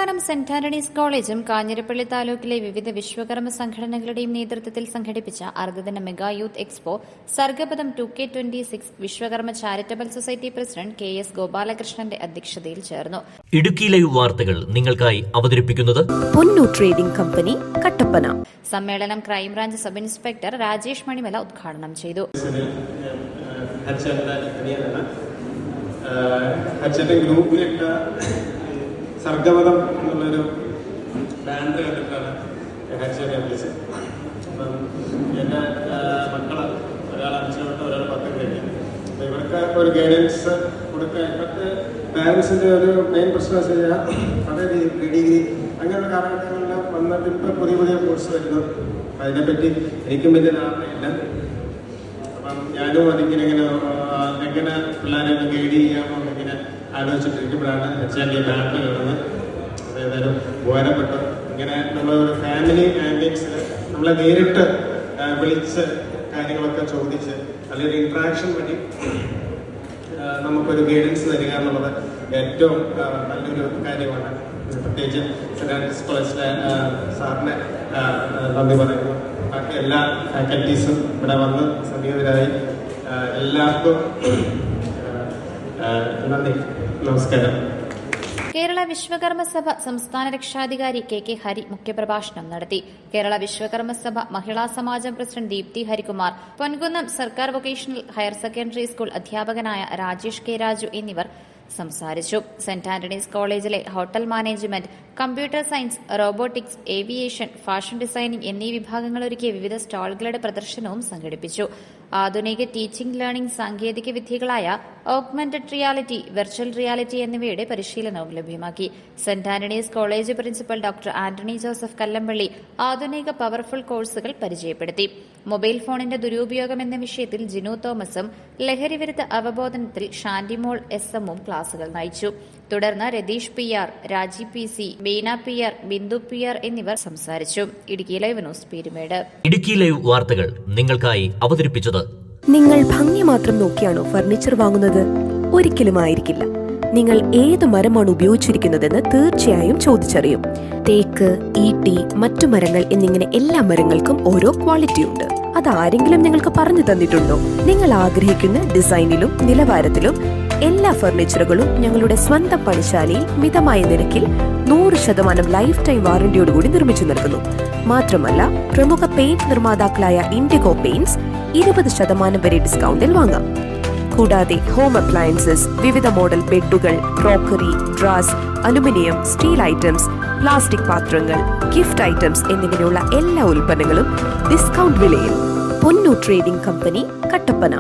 കട്ടപ്പനം saint Antony's കോളേജും കാഞ്ഞിരപ്പള്ളി താലൂക്കിലെ വിവിധ വിശ്വകർമ്മ സംഘടനകളുടെയും നേതൃത്വത്തിൽ സംഘടിപ്പിച്ച അർദ്ധദിന mega youth expo Sargapadam 2K26 Vishwakarma charitable society president KS ഗോപാലകൃഷ്ണന്റെ അധ്യക്ഷതയിൽ ചേർന്നു. ഇടുക്കി ലൈവ് വാർത്തകൾ നിങ്ങൾക്കായി അവതരിപ്പിക്കുന്നത് പൊന്നു ട്രേഡിംഗ് കമ്പനി കട്ടപ്പന. സമ്മേളനം crime branch sub inspector Rajesh Manimala ഉദ്ഘാടനം ചെയ്തു. സർഗപദം എന്നുള്ളൊരു ബാൻഡ് കണ്ടിട്ടാണ് ഹരിച്ചേനെ വിളിച്ചത്. അപ്പം എൻ്റെ മക്കള് ഒരാൾ 5 തൊട്ട് ഒരാൾ 10 കഴിഞ്ഞു. അപ്പം ഇവർക്ക് ഒരു ഗൈഡൻസ് കൊടുക്കുക. ഇപ്പോഴത്തെ പാരൻസിൻ്റെ ഒരു മെയിൻ പ്രശ്നം വെച്ച് കഴിഞ്ഞാൽ വളരെ ഡിഗ്രി അങ്ങനെയുള്ള കാലഘട്ടങ്ങളിൽ വന്നിട്ട് ഇപ്പോൾ പുതിയ കോഴ്സ് വരുന്നു. അപ്പം അതിനെപ്പറ്റി എനിക്കും വലിയ ധാരണയില്ല. അപ്പം ഞാനും അതിങ്ങനെ എങ്ങനെ പിള്ളേരെ ഗൈഡ് ചെയ്യാമോ എന്നിങ്ങനെ ആലോചിച്ചിട്ടിരിക്കുമ്പോഴാണ് HND ബാൻഡ് കിടന്ന് അതായത് ഉപകാരപ്പെട്ടു. ഇങ്ങനെ നമ്മളൊരു ഫാമിലി ആംബിയൻസിൽ നമ്മളെ നേരിട്ട് വിളിച്ച് കാര്യങ്ങളൊക്കെ ചോദിച്ച് നല്ലൊരു ഇൻട്രാക്ഷൻ വഴി നമുക്കൊരു ഗൈഡൻസ് തരിക എന്നുള്ളത് ഏറ്റവും നല്ലൊരു കാര്യമാണ്. പ്രത്യേകിച്ച് സെന്റ് ആന്റണീസ് കോളേജിലെ സാറിനെ നന്ദി പറയുന്നു. ബാക്കി എല്ലാ ഫാക്കൽറ്റീസും ഇവിടെ വന്ന് സമീപരായി എല്ലാവർക്കും നന്ദി, നമസ്കാരം. കേരള വിശ്വകർമ്മ സഭ സംസ്ഥാന രക്ഷാധികാരി KK ഹരി മുഖ്യപ്രഭാഷണം നടത്തി. കേരള വിശ്വകർമ്മ സഭ മഹിളാ സമാജം പ്രസിഡന്റ് ദീപ്തി ഹരികുമാർ, പൊൻകുന്നം സർക്കാർ വൊക്കേഷണൽ ഹയർ സെക്കൻഡറി സ്കൂൾ അധ്യാപകനായ രാജേഷ് K രാജു എന്നിവർ സംസാരിച്ചു. സെന്റ് ആന്റണീസ് കോളേജിലെ hotel management, computer science, robotics, aviation, fashion designing എന്നീ വിഭാഗങ്ങൾ ഒരുക്കിയ വിവിധ സ്റ്റാളുകളുടെ പ്രദർശനവും സംഘടിപ്പിച്ചു. ആധുനിക ടീച്ചിംഗ് ലേണിംഗ് സാങ്കേതിക വിദ്യകളായ ഓഗ്മെന്റഡ് റിയാലിറ്റി, വെർച്വൽ റിയാലിറ്റി എന്നിവയുടെ പരിശീലനവും ലഭ്യമാക്കി. Saint Antony's college principal doctor Antony Joseph Kallampally ആധുനിക പവർഫുൾ കോഴ്സുകൾ പരിചയപ്പെടുത്തി. മൊബൈൽ ഫോണിന്റെ ദുരുപയോഗം എന്ന വിഷയത്തിൽ ജിനു തോമസും ലഹരിവിരുദ്ധ അവബോധനത്തിൽ ഷാന്റിമോൾ SM ക്ലാസുകൾ നയിച്ചു. തുടർന്ന് രതീഷ് PR, രാജി PC, Beena PR, Bindu PR എന്നിവർ സംസാരിച്ചു. Idukki live news Peermade. Idukki live വാർത്തകൾ നിങ്ങൾക്കായി അവതരിപ്പിച്ചത് നിങ്ങൾ ഭംഗി മാത്രം നോക്കിയാണോ ഫർണിച്ചർ വാങ്ങുന്നത്? ഒരിക്കലും ആയിരിക്കില്ല. നിങ്ങൾ ഏത് മരമാണ് ഉപയോഗിച്ചിരിക്കുന്നതെന്ന് തീർച്ചയായും ചോദിച്ചറിയും. തേക്ക്, ഈട്ടി, മറ്റു മരങ്ങൾ എന്നിങ്ങനെ എല്ലാ മരങ്ങൾക്കും ഓരോ ക്വാളിറ്റി ഉണ്ട്. അതാരെങ്കിലും നിങ്ങൾക്ക് പറഞ്ഞു തന്നിട്ടുണ്ടോ? നിങ്ങൾ ആഗ്രഹിക്കുന്ന ഡിസൈനിലും നിലവാരത്തിലും എല്ലാ ഫർണിച്ചറുകളും ഞങ്ങളുടെ സ്വന്തം പണിശാലയിൽ മിതമായ നിരക്കിൽ 100% ലൈഫ് ടൈം വാറന്റിയോടുകൂടി നിർമ്മിച്ചു നൽകുന്നു. മാത്രമല്ല, പ്രമുഖ പെയിന്റ് നിർമ്മാതാക്കളായ ഇൻഡിഗോ പെയിന്റ്സ് 20% വരെ ഡിസ്കൗണ്ടിൽ വാങ്ങാം. കൂടാതെ ഹോം അപ്ലയൻസസ്, വിവിധ മോഡൽ ബെഡുകൾ, ക്രോക്കറി, ഡ്രാസ്, അലുമിനിയം, സ്റ്റീൽ ഐറ്റംസ്, പ്ലാസ്റ്റിക് പാത്രങ്ങൾ, ഗിഫ്റ്റ് ഐറ്റംസ് എന്നിങ്ങനെയുള്ള എല്ലാ ഉൽപ്പന്നങ്ങളും ഡിസ്കൗണ്ട് വിലയിൽ. പൊന്നു ട്രേഡിംഗ് കമ്പനി കട്ടപ്പന.